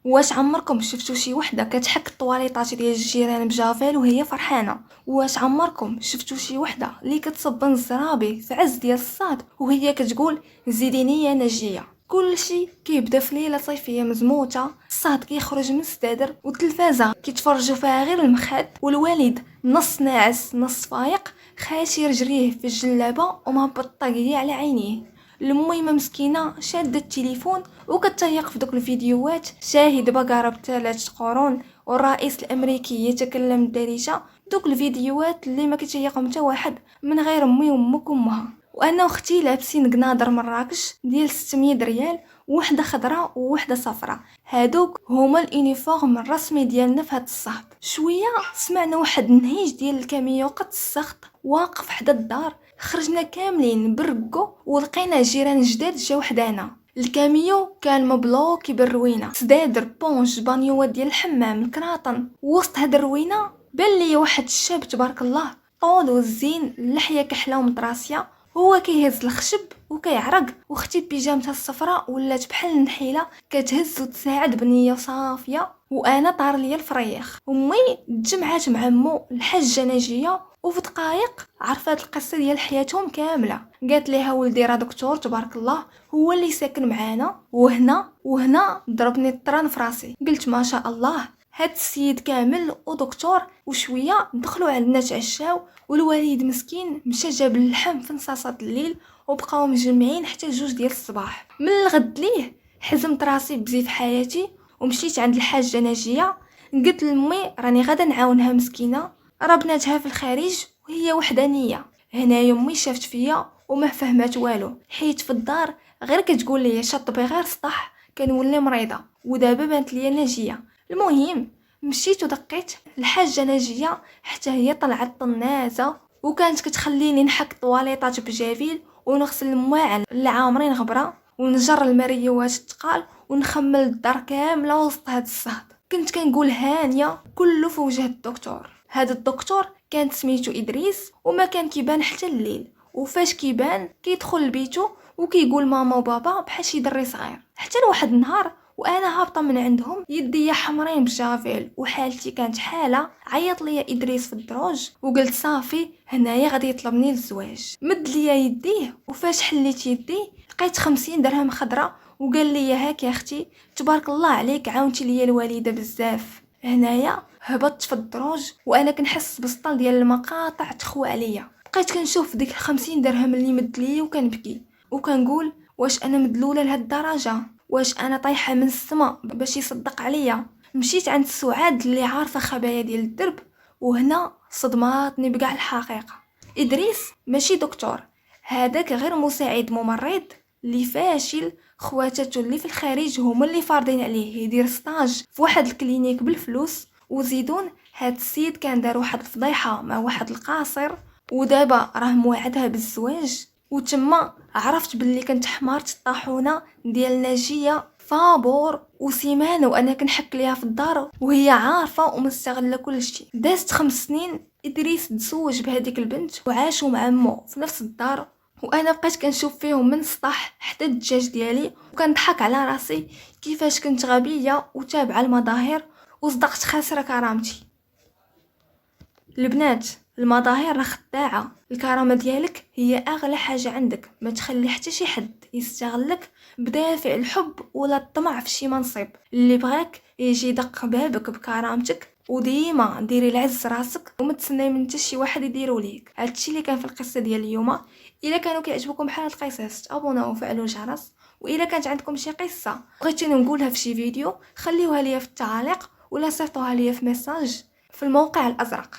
واش عمركم شفتوا شي وحده كتحك الطواليطات ديال الجيران بجافيل وهي فرحانه؟ واش عمركم شفتوا شي وحده اللي كتصبن الزرابي في عز ديال الصاد وهي كتقول زيديني يا نجيه؟ كلشي كيبدا في ليله صيفيه مزموته، الصاد كيخرج من السدادر والتلفازه كيتفرجوا فيها غير المخاد، والوالد نص ناعس نص فايق خاشي رجليه في الجلابه ومهبط طاقيه على عينيه. الميمه مسكينه شاده التليفون وكتهيق في دوك الفيديوهات، شاهد بقره ب3 قرون والرئيس الامريكي يتكلم الدارجه. دوك الفيديوهات اللي ما كيتهيقهم حتى واحد من غير امي وامك وامها. وانا واختي لابسين قنادر مراكش ديال 600 ريال، وحده خضراء ووحده صفراء. هادوك هما اليونيفورم الرسمي ديالنا في هاد الصهد. شويه سمعنا واحد النهيج ديال الكاميو قد السخط واقف حدا الدار، خرجنا كاملين برقو ولقينا جيران جداد جاو حدانا. الكاميو كان مبلوكي بالروينه، سدادر بونج بانيوات ديال الحمام الكراطن. وسط هاد الروينه بان لي واحد الشاب تبارك الله، طول والزين، اللحيه كحله ومطراسيه، هو كيهز الخشب وكيعرق، واختي بيجامتها الصفراء ولات بحال النحيله كتهز وتساعد بنيه صافيه. وانا طار ليا الفريخ. امي تجمعات مع مو الحاجه ناجيه وفي دقائق عرفات القصه ديال حياتهم كامله. قالت ليها ولدي راه دكتور تبارك الله، هو اللي ساكن معانا، وهنا ضربني الطران في راسي. قلت ما شاء الله، هاد السيد كامل ودكتور. وشويه دخلوا عندنا تعشاو، والوالد مسكين مشى جاب اللحم في نصاصات الليل وبقاو مجمعين حتى 2 ديال الصباح. من الغد ليه حزمت راسي بزيف حياتي ومشيت عند الحاجه ناجيه. قلت لامي راني غادا نعاونها مسكينه، راه بناتها في الخارج وهي وحدانيه. هنا يمي شافت فيا وما فهمات والو، حيت في الدار غير كتقول لي شطبي غير سطح كنولي مريضه. ودابا بانت ليا ناجيه. المهم مشيت ودقيت الحاجه ناجيه حتى هي طلعت طنازه، وكانت كتخليني نحك طواليطات بجافيل ونغسل المواعن اللي عامرين غبره ونجر المريوات الثقال ونخمل الدار كامله وسط هاد الصهد. كنت كنقول هانيه كله في وجه الدكتور. هذا الدكتور كان سميتو ادريس وما كان كيبان حتى الليل، وفاش كيبان كيدخل لبيتو وكيقول ماما وبابا بحال شي دري صغير. حتى لواحد النهار وانا هابطه من عندهم يدي حمرين بجافيل وحالتي كانت حاله، عيط ليا ادريس في الدروج وقلت صافي هنايا غادي يطلبني للزواج. مد ليا يديه وفاش حليت يدي لقيت 50 درهم خضراء وقال لي هاك يا اختي تبارك الله عليك، عاونتي ليا الوالده بزاف. هنايا هبطت في الدروج وانا كنحس بسطل ديال المقاطع تخوى عليا. بقيت كنشوف ديك 50 درهم اللي مد لي وكنبكي وكنقول واش انا مدلوله لهاد الدرجه؟ واش انا طايحه من السما باش يصدق عليا؟ مشيت عند سعاد اللي عارفه خبايا ديال الدرب، وهنا صدماتني بكاع الحقيقه. ادريس ماشي دكتور، هذاك غير مساعد ممرض اللي فاشل. خواتاتو اللي في الخارج هما اللي فارضين عليه يدير ستاج في واحد الكلينيك بالفلوس. وزيدون هاد السيد كان دار واحد الفضيحه مع واحد القاصر ودابا راه موعدها بالزواج. وتما عرفت باللي كنت حمارت الطاحونه ديال ناجيه فابور وسيمانه وانا كنحك ليها في الدار وهي عارفه ومستغله كل شيء. دازت 5 سنين ادريس تزوج بهذيك البنت وعاشوا مع امه في نفس الدار، وانا بقيت كنشوف فيهم من السطح حتى الدجاج ديالي وكنضحك على راسي كيفاش كنت غبيه وتابعه المظاهر وصدقت خاسره كرامتي. البنات المظاهر راه خداعه، الكرامه ديالك هي اغلى حاجه عندك. ما تخلي حتى شي حد يستغلك بدافع الحب ولا الطمع في شي منصب. اللي بغاك يجي يدق بابك بكرامتك، وديما ديري العز راسك وما تسناي من حتى شي واحد يديرو ليك. هادشي اللي كان في القصه ديال اليوم. الا كانوا كيعجبوكم بحال القصص تابوناو وفعلوا الجرس، والا كانت عندكم شي قصه بغيتوني نقولها في شي فيديو خليوها ليا في التعاليق ولا صيفطوها ليا في ميساج في الموقع الازرق.